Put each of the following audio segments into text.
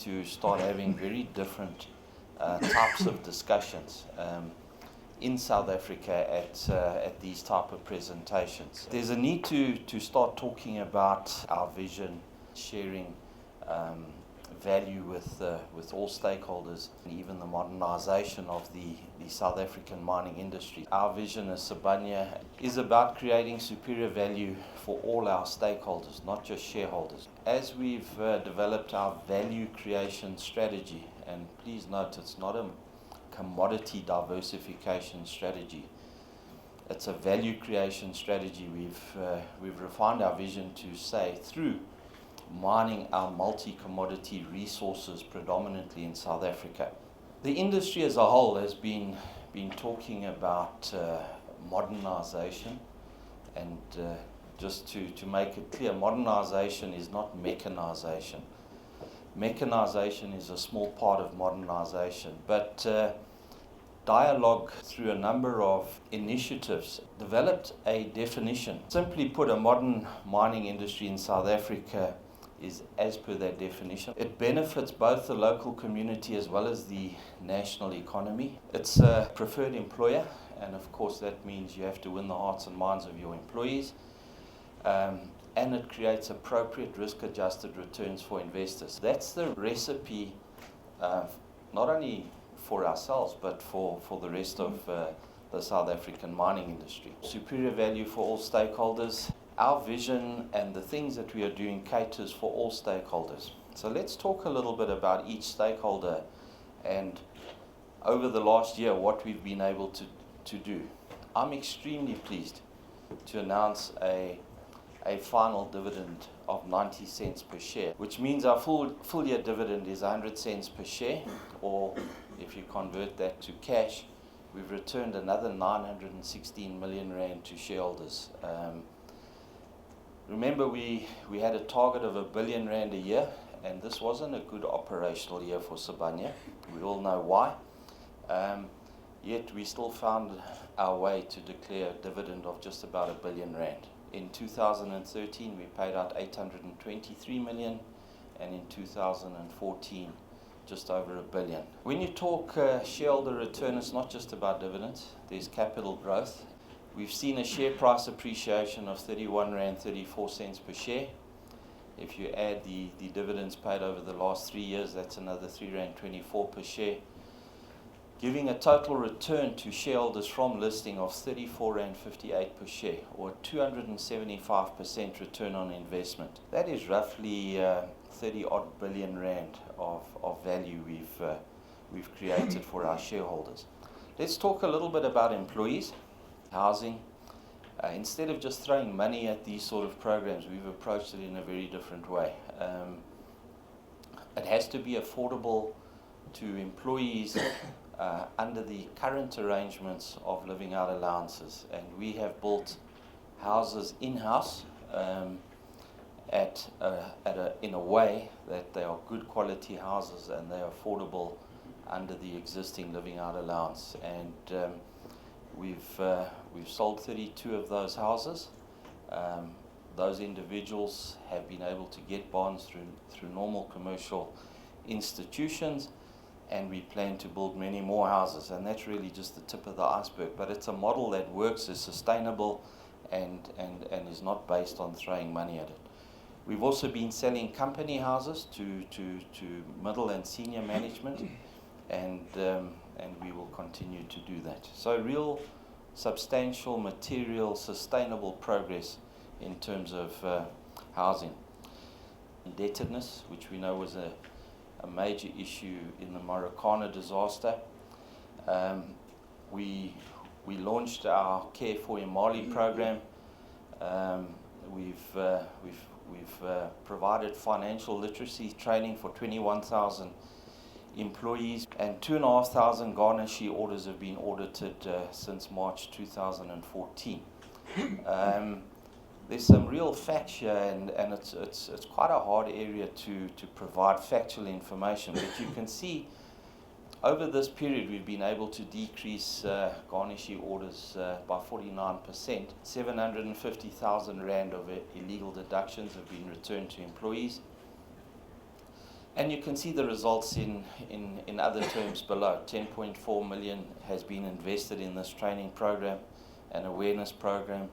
to start having very different types of discussions in South Africa at these type of presentations. There's a need to start talking about our vision, sharing value with all stakeholders, and even the modernization of the South African mining industry. Our vision as Sibanye is about creating superior value for all our stakeholders, not just shareholders. As we've developed our value creation strategy, and please note it's not a commodity diversification strategy, it's a value creation strategy. We've refined our vision to say through mining our multi-commodity resources predominantly in South Africa. The industry as a whole has been talking about modernization, and just to make it clear, modernization is not mechanization. Mechanization is a small part of modernization, but dialogue through a number of initiatives developed a definition. Simply put, a modern mining industry in South Africa is as per that definition. It benefits both the local community as well as the national economy. It's a preferred employer, and of course that means you have to win the hearts and minds of your employees. And it creates appropriate risk-adjusted returns for investors. That's the recipe, not only for ourselves, but for the rest of the South African mining industry. Superior value for all stakeholders. Our vision and the things that we are doing caters for all stakeholders. So let's talk a little bit about each stakeholder and over the last year what we've been able to do. I'm extremely pleased to announce a final dividend of 90 cents per share, which means our full year dividend is 100 cents per share, or if you convert that to cash, we've returned another 916 million rand to shareholders. Remember, we had a target of R1 billion a year, and this wasn't a good operational year for Sibanye. We all know why. Yet we still found our way to declare a dividend of just about R1 billion. In 2013, we paid out 823 million, and in 2014, just over R1 billion. When you talk shareholder return, it's not just about dividends. There's capital growth. We've seen a share price appreciation of 31 Rand 34 cents per share. If you add the dividends paid over the last 3 years, that's another 3 Rand 24 per share, giving a total return to shareholders from listing of 34 Rand 58 per share, or 275% return on investment. That is roughly 30 odd billion rand of value we've created for our shareholders. Let's talk a little bit about employees. Housing. Instead of just throwing money at these sort of programs, we've approached it in a very different way. It has to be affordable to employees under the current arrangements of living out allowances, and we have built houses in-house in a way that they are good quality houses and they are affordable under the existing living out allowance. And we've sold 32 of those houses. Those individuals have been able to get bonds through normal commercial institutions, and we plan to build many more houses, and that's really just the tip of the iceberg. But it's a model that works, is sustainable, and is not based on throwing money at it. We've also been selling company houses to middle and senior management, and we will continue to do that. So real substantial, material, sustainable progress in terms of housing. Indebtedness, which we know was a major issue in the Marikana disaster. We launched our Care for Imali program. We've provided financial literacy training for 21,000 employees, and 2,500 garnishee orders have been audited since March 2014. There's some real facts here, and it's quite a hard area to provide factual information, but you can see over this period we've been able to decrease garnishee orders by 49%. 750,000 Rand of illegal deductions have been returned to employees. And you can see the results in other terms below. 10.4 million has been invested in this training program and awareness program.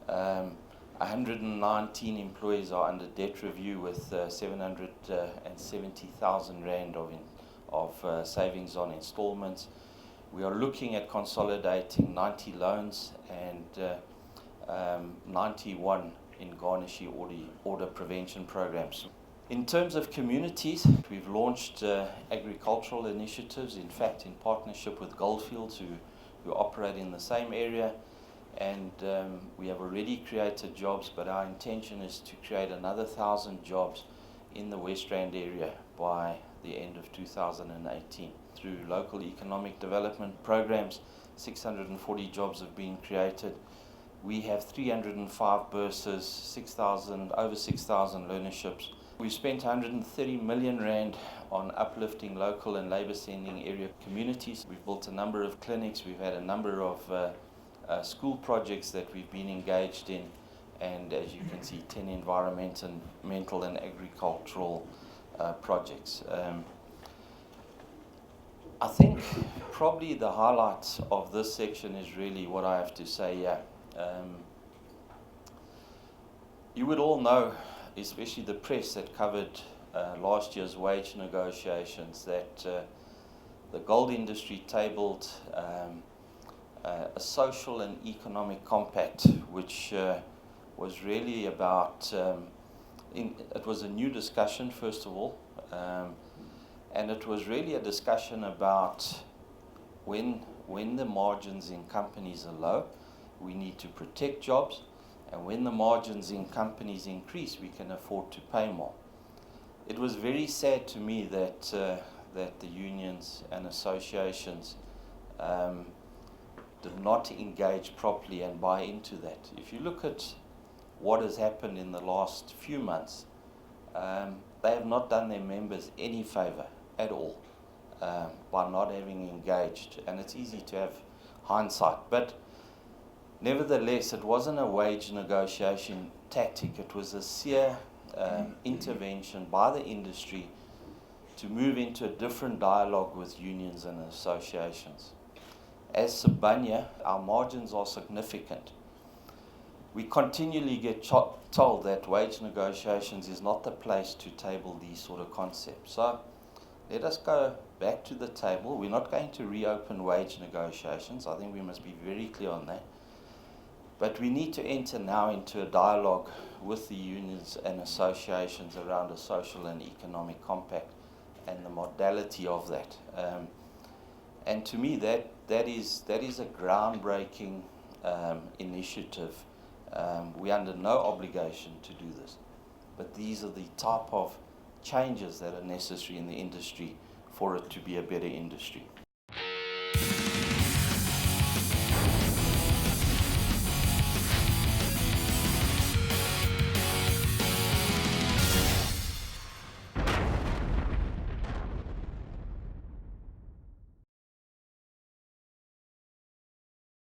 119 employees are under debt review with 770,000 Rand of savings on installments. We are looking at consolidating 90 loans and 91 in garnishee order prevention programs. In terms of communities, we've launched agricultural initiatives, in fact in partnership with Goldfields who operate in the same area, and we have already created jobs, but our intention is to create another 1,000 jobs in the West Rand area by the end of 2018. Through local economic development programs, 640 jobs have been created. We have 305 bursaries, over 6,000 learnerships. We've spent 130 million Rand on uplifting local and labor-sending area communities. We've built a number of clinics. We've had a number of school projects that we've been engaged in, and as you can see, 10 environmental and agricultural projects. I think probably the highlight of this section is really what I have to say here. You would all know, especially the press that covered last year's wage negotiations, that the gold industry tabled a social and economic compact, which was really about, it was a new discussion first of all, and it was really a discussion about when the margins in companies are low, we need to protect jobs, and when the margins in companies increase, we can afford to pay more. It was very sad to me that the unions and associations did not engage properly and buy into that. If you look at what has happened in the last few months, they have not done their members any favor at all by not having engaged, and it's easy to have hindsight, but nevertheless, it wasn't a wage negotiation tactic. It was a sheer intervention by the industry to move into a different dialogue with unions and associations. As Sibanye, our margins are significant. We continually get told that wage negotiations is not the place to table these sort of concepts. So let us go back to the table. We're not going to reopen wage negotiations. I think we must be very clear on that. But we need to enter now into a dialogue with the unions and associations around a social and economic compact and the modality of that. And to me, that is a groundbreaking initiative. We're under no obligation to do this, but these are the type of changes that are necessary in the industry for it to be a better industry.